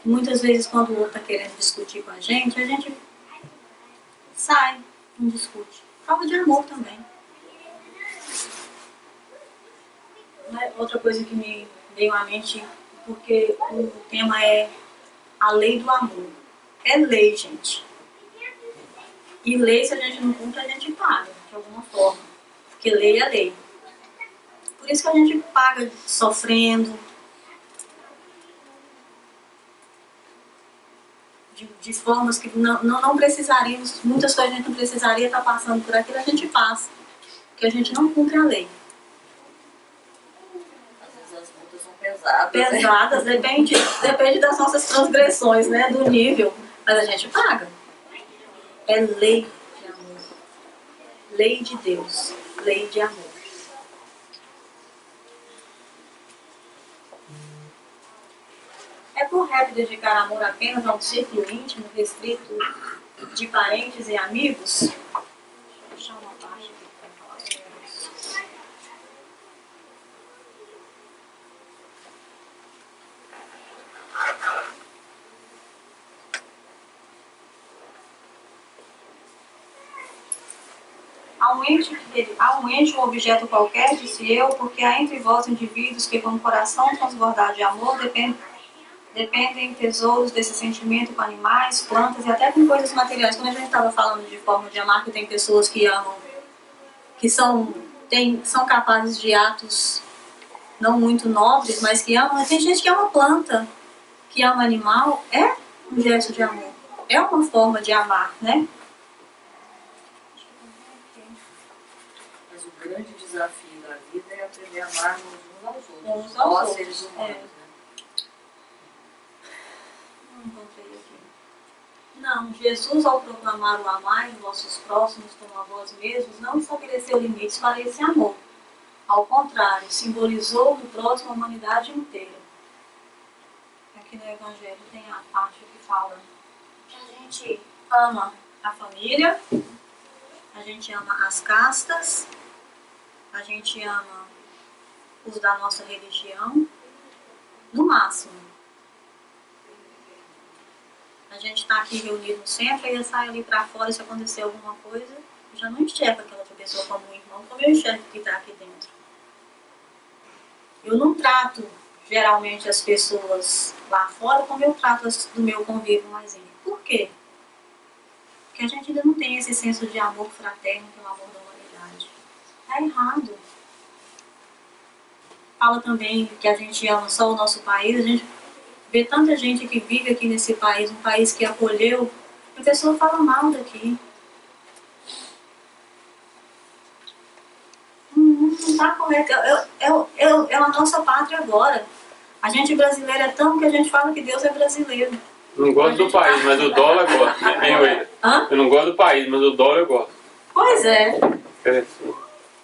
muitas vezes quando o outro está querendo discutir com a gente sai, não discute. Prova de amor também. Outra coisa que me veio à mente, porque o tema é a lei do amor. É lei, gente. E lei, se a gente não cumpre, a gente paga, de alguma forma. Porque lei é lei. Por isso que a gente paga sofrendo, de formas que não precisaríamos, muitas coisas a gente não precisaria estar passando por aquilo, a gente passa. Porque a gente não cumpre a lei. Às vezes as multas são pesadas. Pesadas, depende das nossas transgressões, né? Do nível. Mas a gente paga. É lei de amor. Lei de Deus. Lei de amor. É correto dedicar amor apenas a um círculo íntimo, restrito de parentes e amigos? Deixa eu deixar uma parte aqui para falar sobre isso. Há um ente ou objeto qualquer, disse eu, porque há entre vós indivíduos que com o coração transbordado de amor dependem tesouros desse sentimento com animais, plantas e até com coisas materiais. Quando a gente estava falando de forma de amar, que tem pessoas que amam, que são capazes de atos não muito nobres, mas que amam. Tem gente que ama planta, que ama animal, é um gesto de amor. É uma forma de amar, né? Mas o grande desafio da vida é aprender a amar uns aos outros. Uns aos outros. Seres humanos, né? Não encontrei aqui. Não, Jesus, ao proclamar o amai os vossos próximos como a vós mesmos, não estabeleceu limites para esse amor. Ao contrário, simbolizou no próximo a humanidade inteira. Aqui no Evangelho tem a parte que fala que a gente ama a família, a gente ama as castas, a gente ama os da nossa religião, no máximo. A gente está aqui reunido no centro e sai ali para fora, se acontecer alguma coisa, eu já não enxergo aquela outra pessoa como um irmão, como eu enxergo que está aqui dentro. Eu não trato geralmente as pessoas lá fora como eu trato as do meu convívio mais íntimo. Por quê? Porque a gente ainda não tem esse senso de amor fraterno, pelo amor da humanidade. Está errado. Fala também que a gente ama só o nosso país, a gente vê tanta gente que vive aqui nesse país, um país que acolheu, e a pessoa fala mal daqui. Não está correto. É a nossa pátria agora. A gente brasileiro é tão que a gente fala que Deus é brasileiro. Não gosto do país, mas o dólar eu gosto. Eu não gosto do país, mas o dólar eu gosto. Pois é.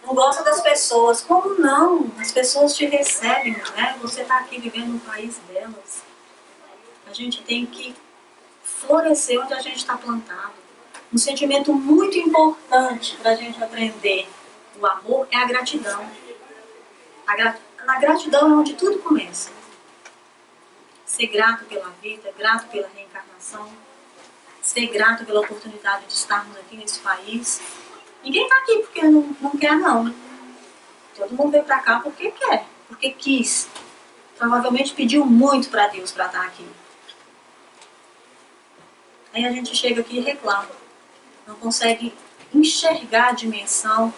Não gosta das pessoas. Como não? As pessoas te recebem, né? Você está aqui vivendo no país delas. A gente tem que florescer onde a gente está plantado. Um sentimento muito importante para a gente aprender o amor é a gratidão. A gratidão é onde tudo começa. Ser grato pela vida, grato pela reencarnação, ser grato pela oportunidade de estarmos aqui nesse país. Ninguém está aqui porque não quer, não. Todo mundo veio para cá porque quer, porque quis. Provavelmente pediu muito para Deus para estar aqui. Aí a gente chega aqui e reclama. Não consegue enxergar a dimensão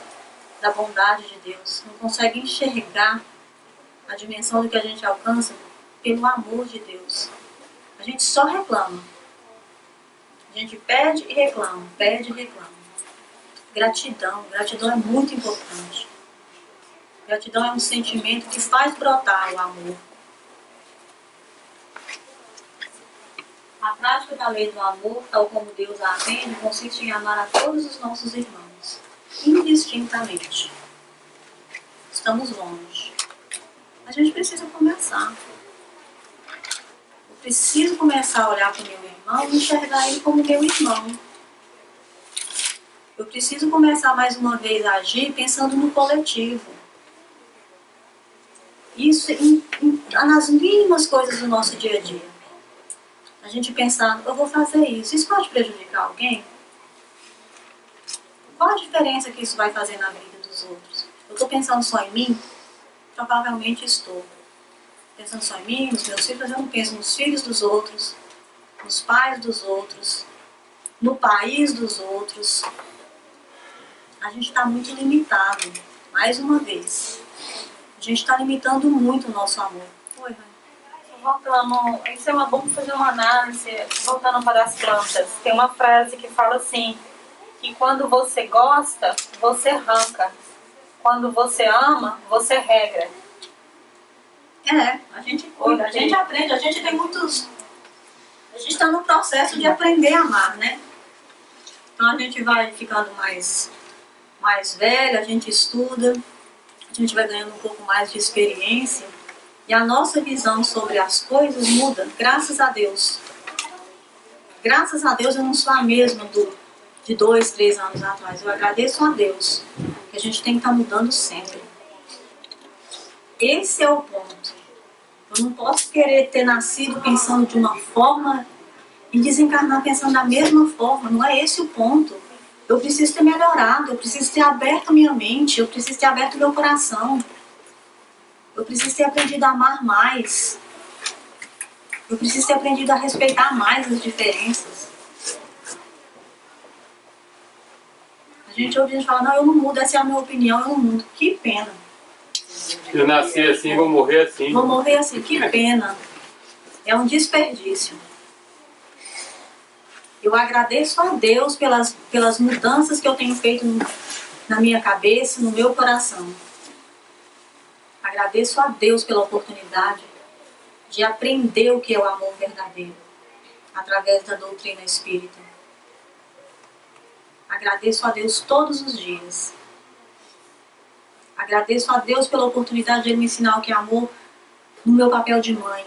da bondade de Deus. Não consegue enxergar a dimensão do que a gente alcança pelo amor de Deus. A gente só reclama. A gente pede e reclama, pede e reclama. Gratidão. Gratidão é muito importante. Gratidão é um sentimento que faz brotar o amor. A prática da lei do amor, tal como Deus a atende, consiste em amar a todos os nossos irmãos, indistintamente. Estamos longe. A gente precisa começar. Eu preciso começar a olhar para o meu irmão e enxergar ele como meu irmão. Eu preciso começar mais uma vez a agir pensando no coletivo. Isso nas mínimas coisas do nosso dia a dia. A gente pensando, eu vou fazer isso. Isso pode prejudicar alguém? Qual a diferença que isso vai fazer na vida dos outros? Eu estou pensando só em mim? Provavelmente estou. Pensando só em mim, nos meus filhos, mas eu não penso nos filhos dos outros, nos pais dos outros, no país dos outros. A gente está muito limitado, mais uma vez. A gente está limitando muito o nosso amor. Oi, Rani. Voltando, isso é bom fazer uma análise, voltando para as plantas. Tem uma frase que fala assim, que quando você gosta, você arranca. Quando você ama, você regra. A gente cuida, a gente aprende, a gente tem muitos... A gente está no processo de aprender a amar, né? Então a gente vai ficando mais velho, a gente estuda, a gente vai ganhando um pouco mais de experiência e a nossa visão sobre as coisas muda, graças a Deus. Graças a Deus eu não sou a mesma de 2, 3 anos atrás. Eu agradeço a Deus, que a gente tem que estar mudando sempre. Esse é o ponto. Eu não posso querer ter nascido pensando de uma forma e desencarnar pensando da mesma forma. Não é esse o ponto. Eu preciso ter melhorado, eu preciso ter aberto minha mente, eu preciso ter aberto meu coração. Eu preciso ter aprendido a amar mais. Eu preciso ter aprendido a respeitar mais as diferenças. A gente ouve a gente falar, não, eu não mudo, essa é a minha opinião, eu não mudo. Que pena. Eu nasci assim, vou morrer assim. Vou morrer assim, que pena. É um desperdício. Eu agradeço a Deus pelas mudanças que eu tenho feito na minha cabeça, no meu coração. Agradeço a Deus pela oportunidade de aprender o que é o amor verdadeiro. através da doutrina espírita. Agradeço a Deus todos os dias. Agradeço a Deus pela oportunidade de Ele me ensinar o que é amor no meu papel de mãe.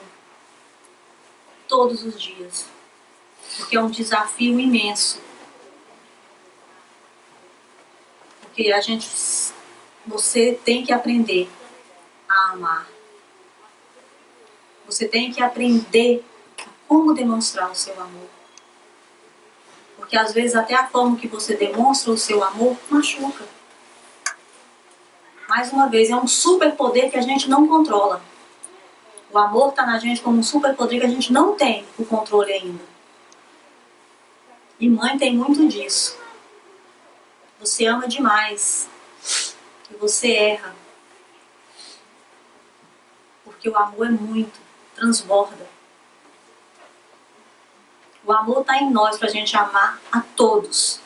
Todos os dias. Porque é um desafio imenso. Porque você tem que aprender a amar. Você tem que aprender como demonstrar o seu amor. Porque às vezes até a forma que você demonstra o seu amor machuca. Mais uma vez, é um superpoder que a gente não controla. O amor está na gente como um superpoder que a gente não tem o controle ainda. E mãe tem muito disso. Você ama demais. E você erra. Porque o amor é muito, transborda. O amor está em nós para a gente amar a todos.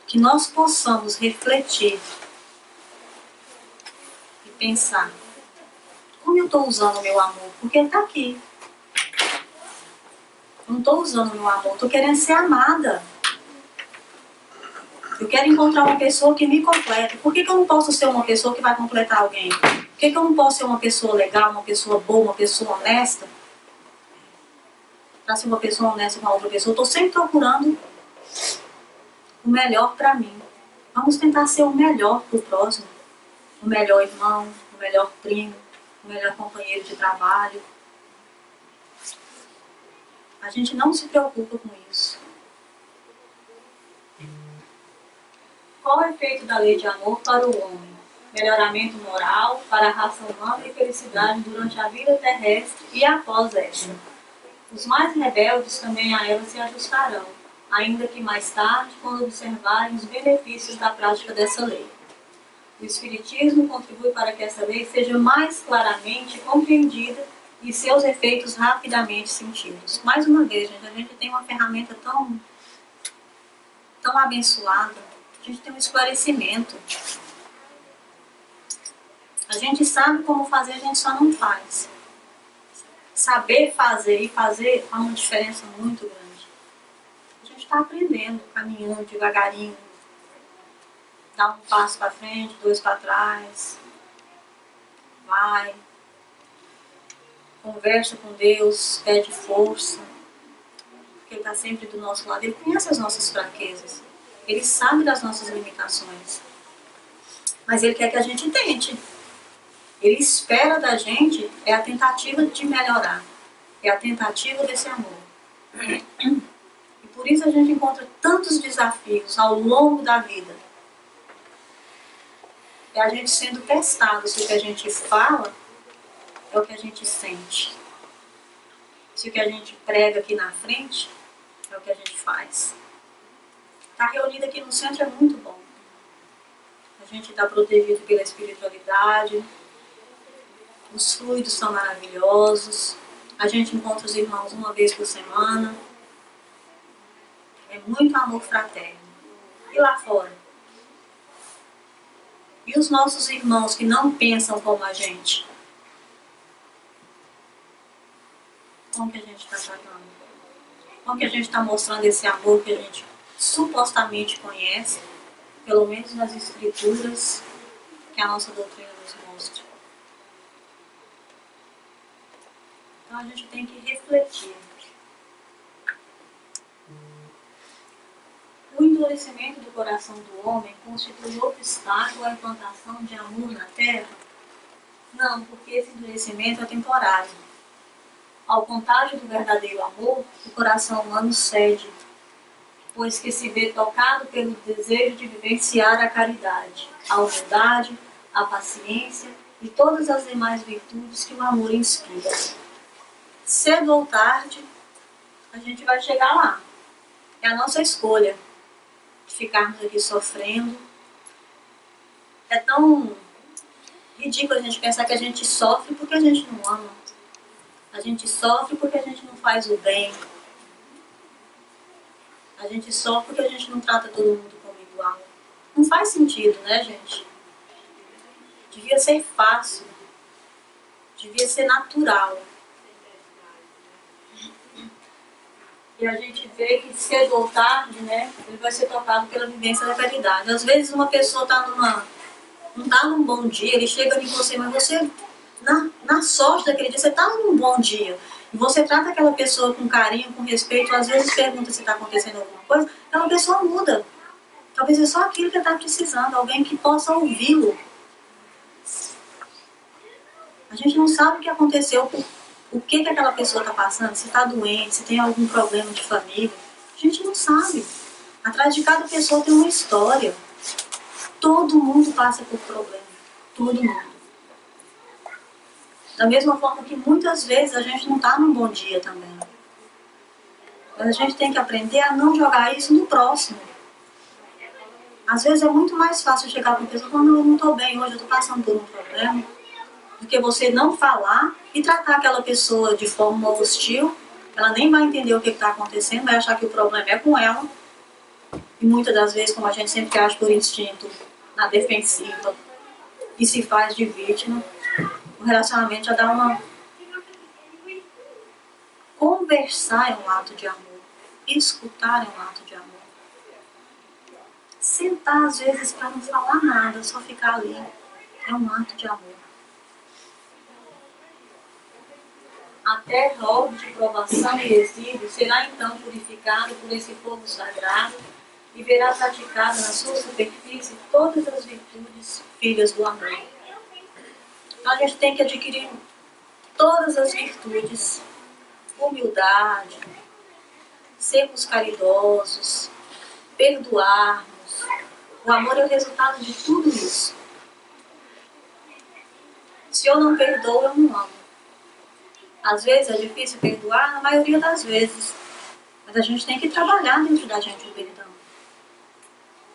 Que nós possamos refletir e pensar: como eu estou usando o meu amor? Porque ele está aqui. Eu não estou usando o meu amor, estou querendo ser amada. Eu quero encontrar uma pessoa que me complete. Por que eu não posso ser uma pessoa que vai completar alguém? Por que eu não posso ser uma pessoa legal, uma pessoa boa, uma pessoa honesta? Para ser uma pessoa honesta com a outra pessoa, eu estou sempre procurando o melhor para mim. Vamos tentar ser o melhor para o próximo. O melhor irmão, o melhor primo, o melhor companheiro de trabalho. A gente não se preocupa com isso. Qual é o efeito da lei de amor para o homem? Melhoramento moral para a raça humana e felicidade durante a vida terrestre e após esta. Os mais rebeldes também a ela se ajustarão, ainda que mais tarde, quando observarem os benefícios da prática dessa lei. O Espiritismo contribui para que essa lei seja mais claramente compreendida e seus efeitos rapidamente sentidos. Mais uma vez, gente, a gente tem uma ferramenta tão abençoada. A gente tem um esclarecimento. A gente sabe como fazer, a gente só não faz. Saber fazer e fazer faz uma diferença muito grande. A gente está aprendendo, caminhando devagarinho. Dá um passo para frente, 2 para trás. Vai. Conversa com Deus, pede força. Porque Ele está sempre do nosso lado. Ele conhece as nossas fraquezas. Ele sabe das nossas limitações. Mas Ele quer que a gente tente. Ele espera da gente a tentativa de melhorar. É a tentativa desse amor. E por isso a gente encontra tantos desafios ao longo da vida. É a gente sendo testado se o que a gente fala é o que a gente sente. Se o que a gente prega aqui na frente é o que a gente faz. Estar reunido aqui no centro é muito bom. A gente está protegido pela espiritualidade. Os fluidos são maravilhosos. A gente encontra os irmãos uma vez por semana. É muito amor fraterno. E lá fora? E os nossos irmãos que não pensam como a gente? Como que a gente está tratando? Como que a gente está mostrando esse amor que a gente supostamente conhece, pelo menos nas escrituras que a nossa doutrina nos mostra? Então a gente tem que refletir. O endurecimento do coração do homem constitui obstáculo à implantação de amor na terra? Não, porque esse endurecimento é temporário. Ao contágio do verdadeiro amor, o coração humano cede, pois que se vê tocado pelo desejo de vivenciar a caridade, a humildade, a paciência e todas as demais virtudes que o amor inspira. Cedo ou tarde, a gente vai chegar lá. É a nossa escolha de ficarmos aqui sofrendo. É tão ridículo a gente pensar que a gente sofre porque a gente não ama. A gente sofre porque a gente não faz o bem. A gente sofre porque a gente não trata todo mundo como igual. Não faz sentido, né, gente? Devia ser fácil. Devia ser natural. E a gente vê que cedo ou tarde, né, ele vai ser tocado pela vivência da caridade. Às vezes uma pessoa não está num bom dia, ele chega em você, mas você, na sorte daquele dia, você está num bom dia. E você trata aquela pessoa com carinho, com respeito, às vezes pergunta se está acontecendo alguma coisa, aquela pessoa muda. Talvez é só aquilo que ele está precisando, alguém que possa ouvi-lo. A gente não sabe o que aconteceu, o que aquela pessoa está passando, se está doente, se tem algum problema de família. A gente não sabe. Atrás de cada pessoa tem uma história. Todo mundo passa por problema. Todo mundo. Da mesma forma que muitas vezes a gente não está num bom dia também. Mas a gente tem que aprender a não jogar isso no próximo. Às vezes é muito mais fácil chegar para uma pessoa e falar, não, eu não estou bem hoje, eu estou passando por um problema. Do que você não falar e tratar aquela pessoa de forma hostil. Ela nem vai entender o que está acontecendo, vai achar que o problema é com ela. E muitas das vezes, como a gente sempre age por instinto, na defensiva, e se faz de vítima, o relacionamento já dá uma... Conversar é um ato de amor. Escutar é um ato de amor. Sentar, às vezes, para não falar nada, só ficar ali, é um ato de amor. A terra, obra de provação e exílio, será então purificada por esse fogo sagrado e verá praticada na sua superfície todas as virtudes filhas do amor. Então a gente tem que adquirir todas as virtudes, humildade, sermos caridosos, perdoarmos. O amor é o resultado de tudo isso. Se eu não perdoo, eu não amo. Às vezes é difícil perdoar, na maioria das vezes. Mas a gente tem que trabalhar dentro da gente o perdão.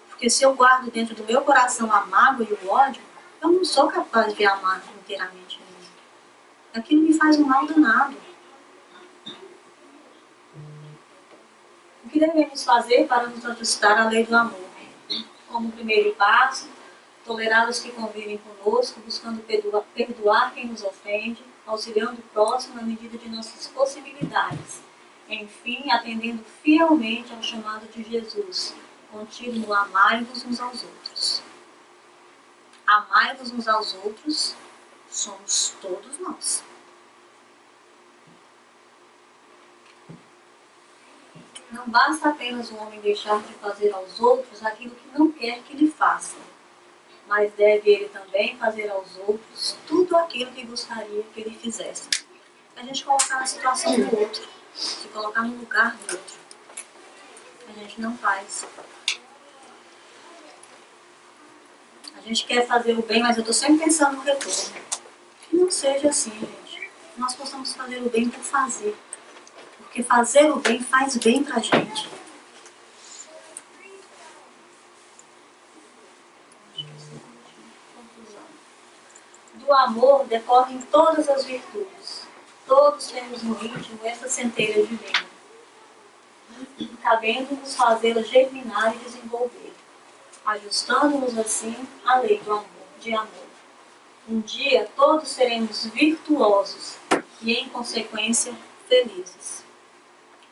Porque se eu guardo dentro do meu coração a mágoa e o ódio, eu não sou capaz de amar inteiramente mesmo. Aquilo me faz um mal danado. O que devemos fazer para nos ajustar à lei do amor? Como primeiro passo, tolerar os que convivem conosco, buscando perdoar quem nos ofende, auxiliando o próximo na medida de nossas possibilidades. Enfim, atendendo fielmente ao chamado de Jesus, contido no amai-vos uns aos outros. Amai-vos uns aos outros somos todos nós. Não basta apenas o homem deixar de fazer aos outros aquilo que não quer que lhe façam, mas deve ele também fazer aos outros tudo aquilo que gostaria que ele fizesse. A gente colocar na situação do outro, se colocar no lugar do outro. A gente não faz. A gente quer fazer o bem, mas eu estou sempre pensando no retorno. Que não seja assim, gente. Nós possamos fazer o bem por fazer. Porque fazer o bem faz bem pra gente. Do amor decorrem todas as virtudes. Todos temos no íntimo essa centelha divina, cabendo-nos fazê-la germinar e desenvolver, ajustando-nos assim à lei do amor, de amor. Um dia todos seremos virtuosos e, em consequência, felizes.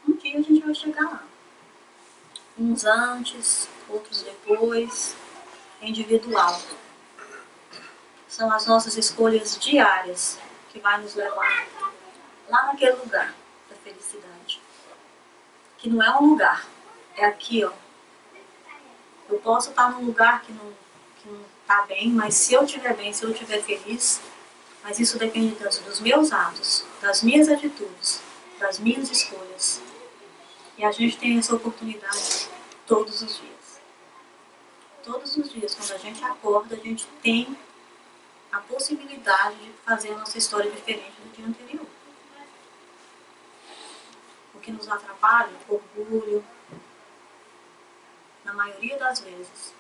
Um dia a gente vai chegar lá. Uns antes, outros depois, individual. São as nossas escolhas diárias que vai nos levar lá naquele lugar da felicidade. Que não é um lugar, é aqui, ó. Eu posso estar num lugar que não está bem, mas se eu estiver bem, se eu estiver feliz, mas isso depende tanto dos meus atos, das minhas atitudes, das minhas escolhas. E a gente tem essa oportunidade todos os dias. Todos os dias, quando a gente acorda, a gente tem a possibilidade de fazer a nossa história diferente do dia anterior. O que nos atrapalha, orgulho, na maioria das vezes.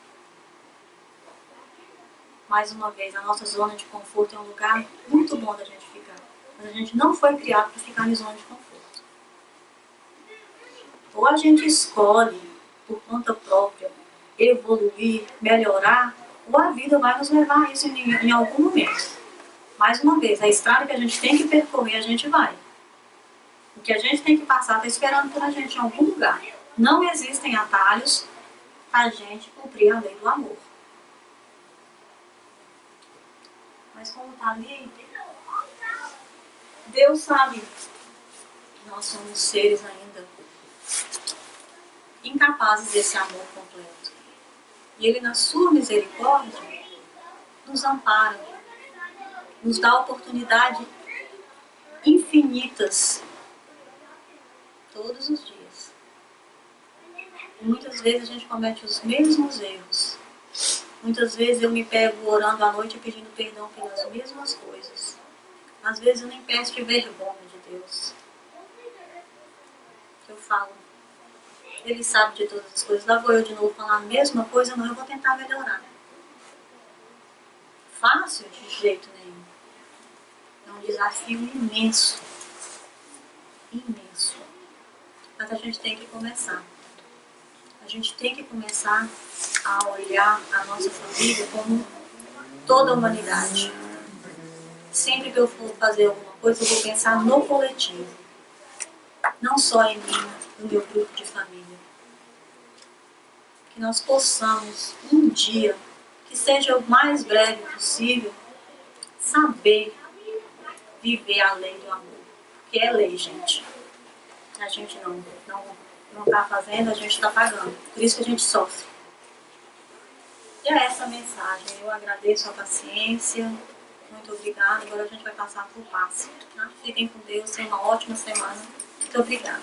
Mais uma vez, a nossa zona de conforto é um lugar muito bom da gente ficar. Mas a gente não foi criado para ficar em zona de conforto. Ou a gente escolhe, por conta própria, evoluir, melhorar, ou a vida vai nos levar a isso em algum momento. Mais uma vez, a estrada que a gente tem que percorrer, a gente vai. O que a gente tem que passar está esperando por a gente em algum lugar. Não existem atalhos para a gente cumprir a lei do amor. Mas como está ali, Deus sabe que nós somos seres ainda incapazes desse amor completo. E Ele, na sua misericórdia, nos ampara, nos dá oportunidade infinitas todos os dias. E muitas vezes a gente comete os mesmos erros. Muitas vezes eu me pego orando à noite pedindo perdão pelas mesmas coisas. Às vezes eu nem peço de vergonha de Deus. Eu falo, Ele sabe de todas as coisas. Lá vou eu de novo falar a mesma coisa, não, eu vou tentar melhorar. Fácil de jeito nenhum. É um desafio imenso. Imenso. Mas a gente tem que começar. A gente tem que começar a olhar a nossa família como toda a humanidade. Sempre que eu for fazer alguma coisa, eu vou pensar no coletivo. Não só em mim, no meu grupo de família. Que nós possamos, um dia, que seja o mais breve possível, saber viver a lei do amor. Que é lei, gente. A gente não está fazendo, a gente está pagando. Por isso que a gente sofre. E é essa a mensagem. Eu agradeço a paciência. Muito obrigada. Agora a gente vai passar por passe. Tá? Fiquem com Deus. Tenham uma ótima semana. Muito obrigada.